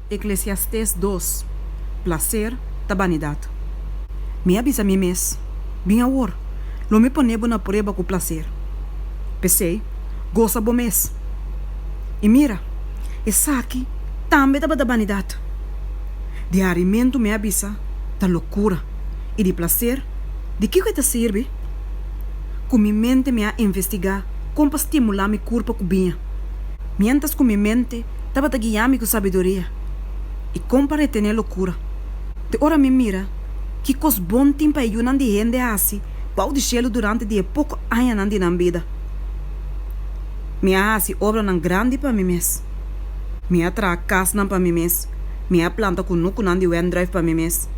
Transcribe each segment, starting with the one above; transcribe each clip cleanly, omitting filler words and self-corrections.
Eclesiastés 2. Placer da vanidade. Me avisa a mim mesmo. Bem agora. Não me ponebo na prova com placer. Pensei, gosta bom mês. E mira, essa aqui também da vanidade. Diariamente me avisa da loucura e de placer. De que te serve? Com minha mente me a investigar como para estimular meu corpo com bem. Mientras com minha mente estava a guiar-me com sabedoria. E como para reter loucura. De hora me mira que cos bom tempo aí não de gente assim, pau de chelo durante de pouco anos não de na vida. Minha assim obra não grande para mim mesmo. Minha tra casa não para mim mesmo. Minha planta com nuco não de drive para mim mesmo.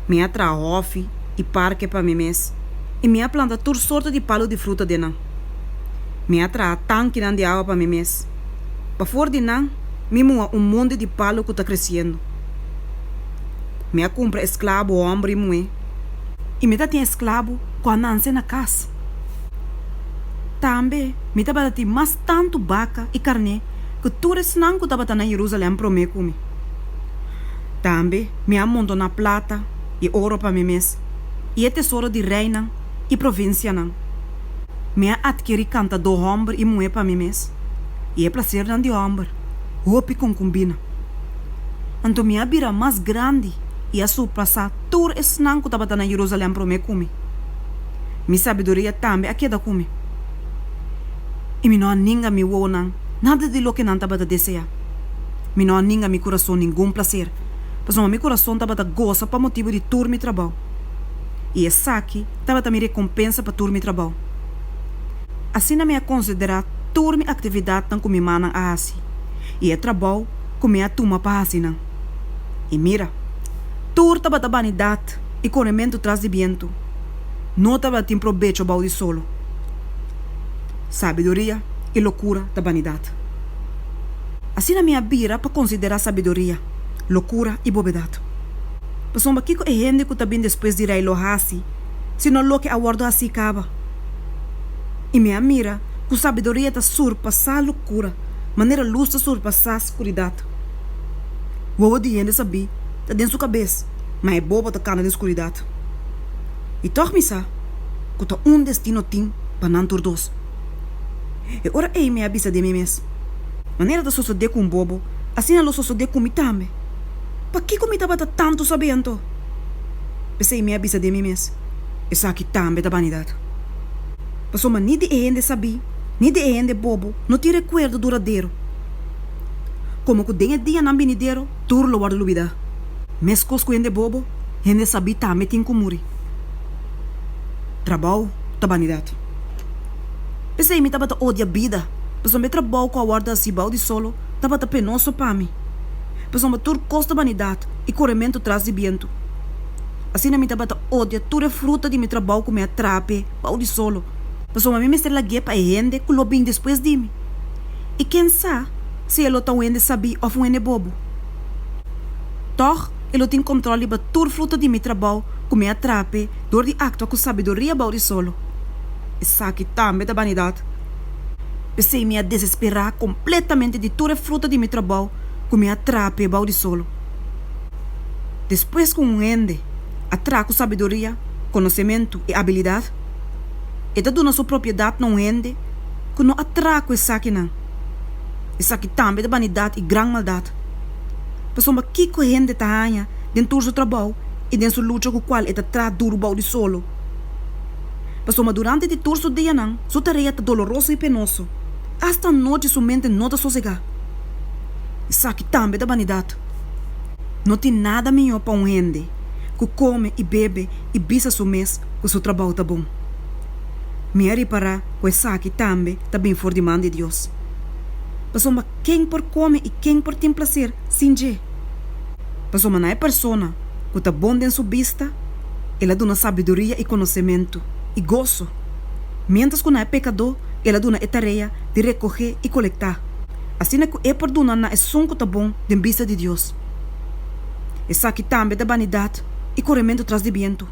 Minha tra off e parque para mim mesmo. E minha planta toda sorte de palo de fruta de não. Minha tra tanque não de água para mim mesmo. Para fora de não, me mua monte de palo que está crescendo. Me compra escravo homem e mulher. E me tem escravo quando nasce na casa. Também me tá batendo mais tanto vaca e carne que tudo esse não que tá batendo em Jerusalém para mim comer. Também me amonto na plata e ouro para mim mesmo. E é tesouro de reina e província não. Me adquiri canta do homem e mulher para mim mesmo. E é prazer de homem. Roupa com combina. Então me abira mais grande e a surpassar tudo esse não que tá batendo em Jerusalém para mim comer. Minha sabedoria também aqui da comer. E me não ninguém me uou não. Nada de lo que não estava a desejar. Me não ninguém me coração nenhum prazer. Mas meu coração estava a goza para motivo de tur meu trabalho. E essa aqui estava a me recompensa para tur meu trabalho. Assim não me a considerar tur minha atividade não como me manam a assim. E é trabalho como me a tuma para assim não. E mira, tur estava a vanidade e corremento traz de viento. Não estava a ter proveito ao de solo. Sabedoria e loucura da vanidade. Assim na minha bira para considerar sabedoria, loucura e bobedade. Mas não que é gente que também depois de rei lohasi, se não lo que a guarda assim acaba. E minha mira, que sabedoria está surpassar a loucura, maneira luz está surpassar a escuridade. O de gente sabe, está dentro da cabeça, mas é boba está cana na escuridade. E toch me sabe, que está destino tem para não ter dois. E ora ei me avisa de mim mesmo. Maneira de suceder com bobo, assim não suceder com mim também. Para que me estava tanto sabendo? Pensei me avisa de mim mesmo. Essa aqui também da vanidade. Passou mas nem de gente sabia, nem de gente bobo, não te recuerdo duradeiro. Como que den dia não venideiro, tur lo guardo lubida. Mescos com gente bobo, gente sabia também tem que morrer. Trabalho da vanidade. Pensei me estava a odiar a vida. Mas me trabalho com a guarda assim, balde solo, estava a penoso para mim. Mas me tur costa vanidade e corremento traz de viento. Assim me estava a odiar toda a fruta de meu trabalho com me atrape, balde solo. Mas me me estrela guepa e gente que lo bem depois de mim. E quem sabe se ele está um sabia ou um bobo. Toch, ele tem controle para toda a fruta de meu trabalho com me atrape, dor de acto com sabedoria balde solo. Essa aqui também da vanidade. Pensei me a desesperar completamente de toda a fruta de meu trabalho que me atrape balde solo. Depois com um ende, atraco sabedoria, conhecimento e habilidade. E dando na sua propriedade não ende, que não atraco essa aqui não. Essa aqui também da vanidade e grande maldade. Pessoal, mas que ende está ganha dentro do seu trabalho e dentro da luta com o qual ele está duro balde solo. Pessoal, mas durante o turso dia não, sua tarefa está dolorosa e penosa. Hasta a noite sua mente não está sossegada. Isso aqui também da vanidade. Não tem nada melhor para um ende que come e bebe e bisa seu mês que o seu trabalho está bom. Me reparar que isso aqui também está bem fora de mão de Deus. Pessoal, mas quem por come e quem por tem prazer, sim je. Pessoal, mas não é persona que está bom dentro sua vista, ela dá sabedoria e conhecimento e gozo. Mientras que não é pecador, ela dá a tarefa de recolher e coletar. Assim que é por dona na é som que está bom de vista de Deus. Essa aqui também da vanidade e corremento traz de viento.